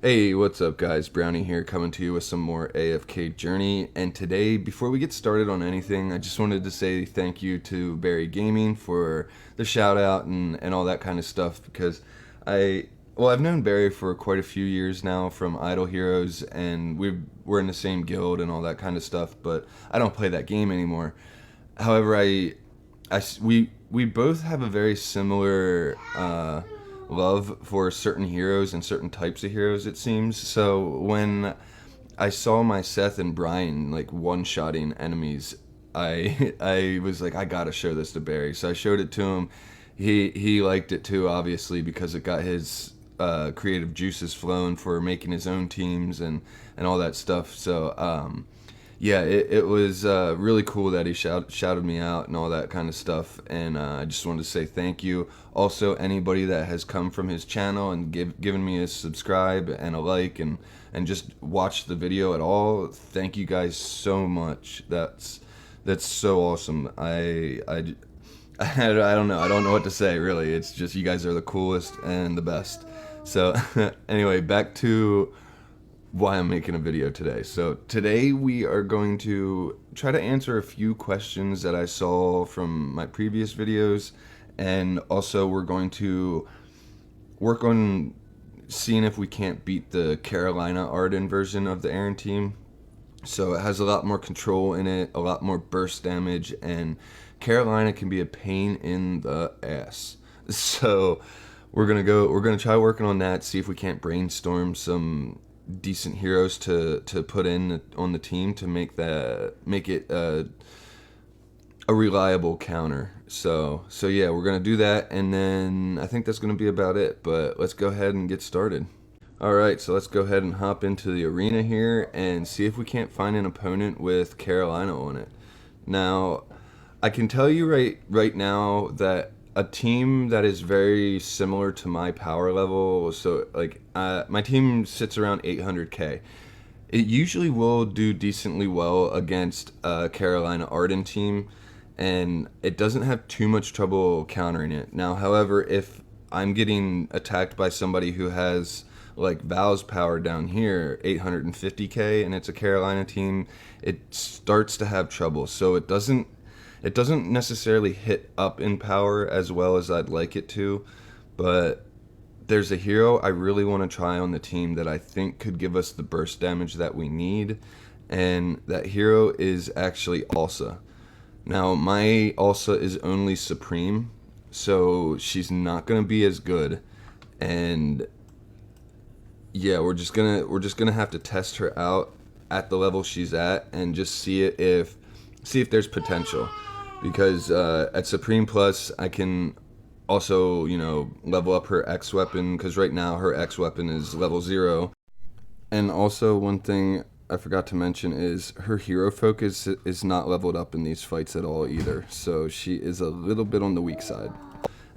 Hey, what's up guys? Brownie here coming to you with some more AFKJourney. And today, before we get started on anything, I just wanted to say thank you to Barry Gaming for the shout out and all that kind of stuff because I've known Barry for quite a few years now from Idle Heroes, and we're in the same guild and all that kind of stuff, but I don't play that game anymore. However, we both have a very similar love for certain heroes and certain types of heroes, it seems. So when I saw my Seth and Brian like one-shotting enemies, I was like, I gotta show this to Barry. So I showed it to him. He liked it too, obviously, because it got his creative juices flowing for making his own teams and all that stuff. So yeah, it was really cool that he shouted me out and all that kind of stuff, and I just wanted to say thank you. Also, anybody that has come from his channel and given me a subscribe and a like and just watched the video at all, thank you guys so much. That's so awesome. I don't know. I don't know what to say, really. It's just you guys are the coolest and the best. So anyway, back to why I'm making a video today. So today we are going to try to answer a few questions that I saw from my previous videos, and also we're going to work on seeing if we can't beat the Carolina Arden version of the EIRONN team. So it has a lot more control in it, a lot more burst damage, and Carolina can be a pain in the ass. So we're gonna try working on that, see if we can't brainstorm some decent heroes to put in on the team to make it a reliable counter. So yeah, we're gonna do that, and then I think that's gonna be about it. But let's go ahead and get started. Alright, so let's go ahead and hop into the arena here and see if we can't find an opponent with Carolina on it. Now, I can tell you right now that a team that is very similar to my power level, so like my team sits around 800k. It usually will do decently well against a Carolina Arden team, and it doesn't have too much trouble countering it. Now, however, if I'm getting attacked by somebody who has like Val's power down here, 850k, and it's a Carolina team, it starts to have trouble. So it doesn't necessarily hit up in power as well as I'd like it to, but there's a hero I really want to try on the team that I think could give us the burst damage that we need, and that hero is actually Alsa. Now, my Alsa is only Supreme, so she's not going to be as good, and yeah, we're just gonna have to test her out at the level she's at and just see if there's potential. Because at Supreme Plus, I can also, level up her X weapon, because right now her X weapon is level 0. And also, one thing I forgot to mention is her hero focus is not leveled up in these fights at all either. So she is a little bit on the weak side.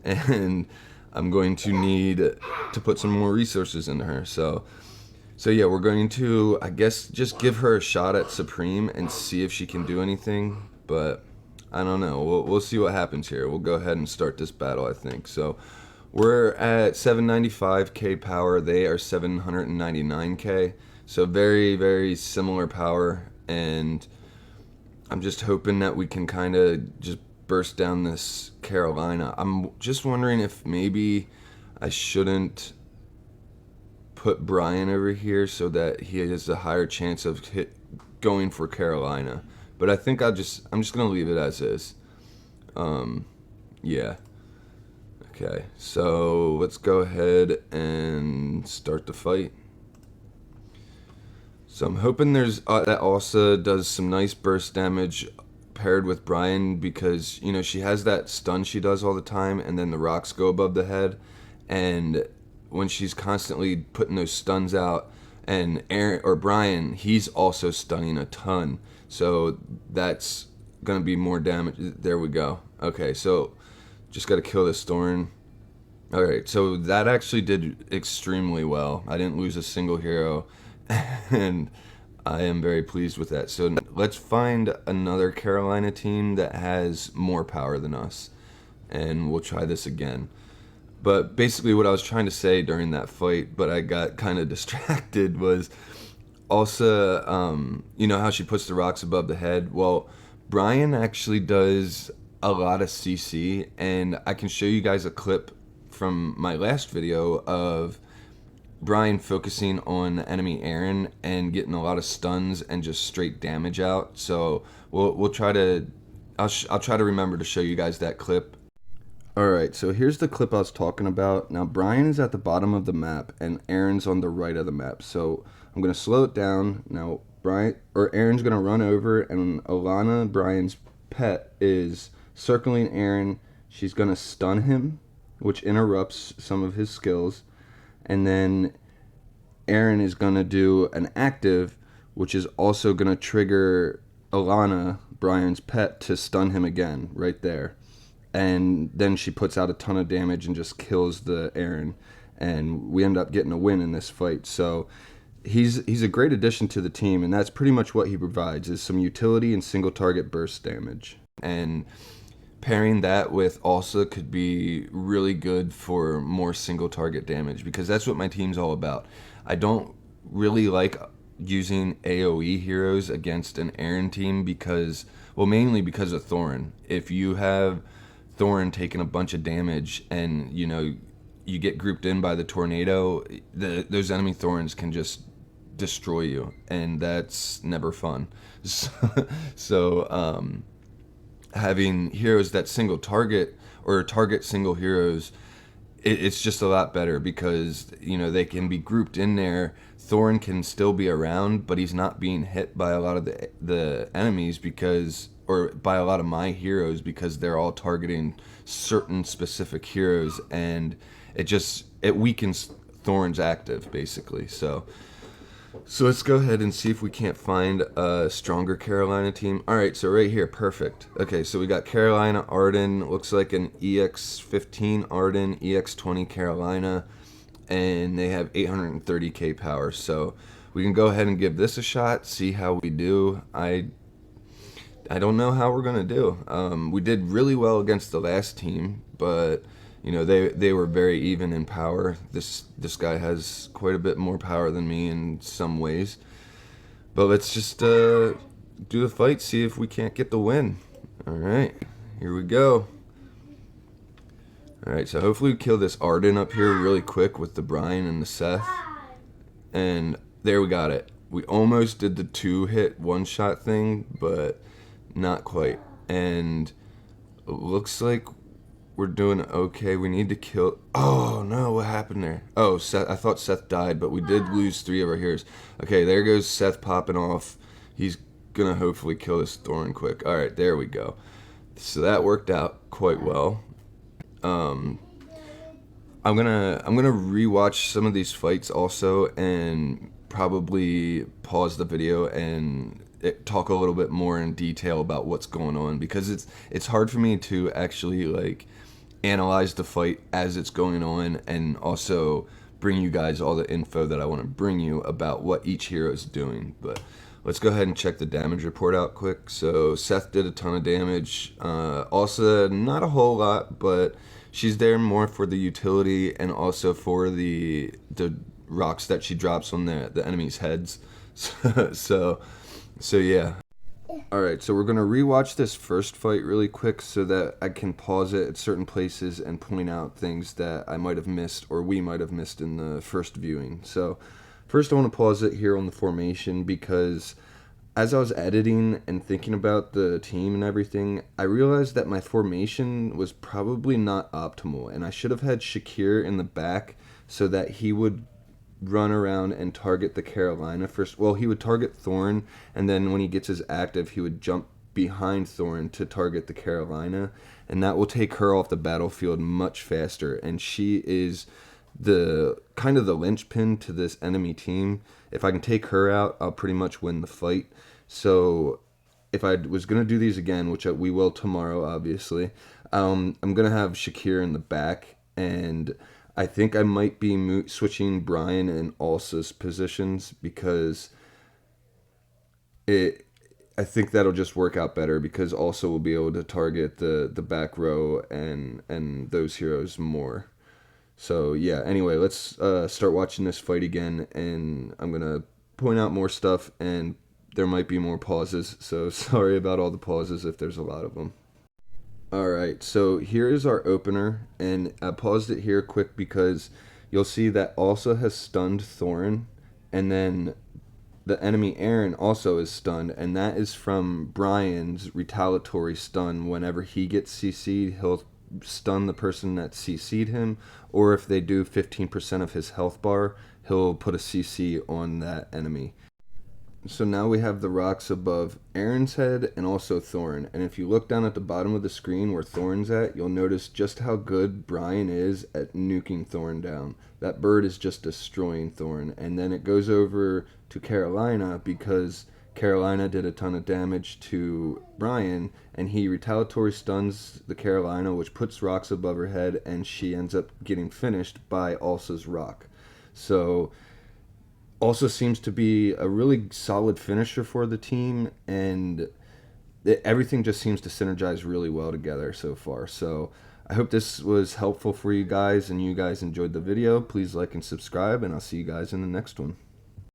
And I'm going to need to put some more resources into her. So yeah, we're going to, I guess, just give her a shot at Supreme and see if she can do anything. But I don't know. We'll see what happens here. We'll go ahead and start this battle, I think. So we're at 795k power. They are 799k. So very, very similar power. And I'm just hoping that we can kind of just burst down this Carolina. I'm just wondering if maybe I shouldn't put Brian over here so that he has a higher chance of going for Carolina. But I think I'm just gonna leave it as is. Yeah. Okay, so let's go ahead and start the fight. So I'm hoping that Alsa does some nice burst damage paired with Brian, because she has that stun she does all the time, and then the rocks go above the head, and when she's constantly putting those stuns out, and Brian, he's also stunning a ton, so that's gonna be more damage. There we go. Okay, so just gotta kill this Thorn. Alright, so that actually did extremely well. I didn't lose a single hero, and I am very pleased with that. So let's find another Carolina team that has more power than us, and we'll try this again. But basically, what I was trying to say during that fight, but I got kind of distracted, was Alsa, you know how she puts the rocks above the head? Well, Brian actually does a lot of CC, and I can show you guys a clip from my last video of Brian focusing on the enemy EIRONN and getting a lot of stuns and just straight damage out. So we'll try to I'll try to remember to show you guys that clip. Alright, so here's the clip I was talking about. Now Brian is at the bottom of the map and EIRONN's on the right of the map. So I'm going to slow it down. Now EIRONN's going to run over, and Alana, Brian's pet, is circling EIRONN. She's going to stun him, which interrupts some of his skills. And then EIRONN is going to do an active, which is also going to trigger Alana, Brian's pet, to stun him again right there. And then she puts out a ton of damage and just kills the EIRONN, and we end up getting a win in this fight. So he's a great addition to the team, and that's pretty much what he provides, is some utility and single target burst damage. And pairing that with Alsa could be really good for more single target damage, because that's what my team's all about. I don't really like using AoE heroes against an EIRONN team because, well, mainly because of Thorin. If you have Thorin taking a bunch of damage and, you know, you get grouped in by the tornado, those enemy Thorns can just destroy you, and that's never fun. So having heroes that single target or target single heroes, it's just a lot better, because, you know, they can be grouped in there. Thorin can still be around, but he's not being hit by a lot of the enemies, because, or by a lot of my heroes, because they're all targeting certain specific heroes, and it weakens Thorin's active, basically. So let's go ahead and see if we can't find a stronger Carolina team. All right, so right here, perfect. Okay, so we got Carolina, Arden, looks like an EX15 Arden, EX20 Carolina, and they have 830k power. So we can go ahead and give this a shot, see how we do. I don't know how we're gonna do. We did really well against the last team, but you know, they were very even in power. This guy has quite a bit more power than me in some ways. But let's just do the fight, see if we can't get the win. All right, here we go. All right, so hopefully we kill this Arden up here really quick with the Brian and the Seth. And there, we got it. We almost did the 2-hit one-shot thing, but not quite. And it looks like we're doing okay. We need to kill... Oh, no, what happened there? Oh, Seth. I thought Seth died, but we did lose 3 of our heroes. Okay, there goes Seth popping off. He's gonna hopefully kill this Thorin quick. All right, there we go. So that worked out quite well. I'm gonna rewatch some of these fights also, and probably pause the video and talk a little bit more in detail about what's going on, because it's hard for me to actually like analyze the fight as it's going on, and also bring you guys all the info that I want to bring you about what each hero is doing. But let's go ahead and check the damage report out quick. So Seth did a ton of damage. Also, not a whole lot, but she's there more for the utility and also for the rocks that she drops on the enemy's heads. So yeah. Alright, so we're going to rewatch this first fight really quick so that I can pause it at certain places and point out things that I might have missed, or we might have missed in the first viewing. So first I want to pause it here on the formation, because as I was editing and thinking about the team and everything, I realized that my formation was probably not optimal, and I should have had Shakir in the back so that he would run around and target the Carolina first. Well, he would target Thorin, and then when he gets his active, he would jump behind Thorin to target the Carolina, and that will take her off the battlefield much faster, and she is the kind of the linchpin to this enemy team. If I can take her out, I'll pretty much win the fight. So if I was going to do these again, which we will tomorrow, obviously, I'm going to have Shakir in the back, and I think I might be switching Brian and Alsa's positions, because I think that'll just work out better, because Alsa will be able to target the back row and those heroes more. So yeah, anyway, let's start watching this fight again, and I'm gonna point out more stuff, and there might be more pauses, so sorry about all the pauses if there's a lot of them. Alright, so here is our opener, and I paused it here quick because you'll see that Alsa has stunned Thorin, and then the enemy EIRONN also is stunned, and that is from Brian's retaliatory stun. Whenever he gets CC'd, he'll stun the person that CC'd him, or if they do 15% of his health bar, he'll put a CC on that enemy. So now we have the rocks above EIRONN's head and also Thorin. And if you look down at the bottom of the screen where Thorin's at, you'll notice just how good Brian is at nuking Thorin down. That bird is just destroying Thorin. And then it goes over to Carolina because Carolina did a ton of damage to Brian, and he retaliatory stuns the Carolina, which puts rocks above her head, and she ends up getting finished by Alsa's rock. So also seems to be a really solid finisher for the team, and everything just seems to synergize really well together so far. So I hope this was helpful for you guys and you guys enjoyed the video. Please like and subscribe, and I'll see you guys in the next one.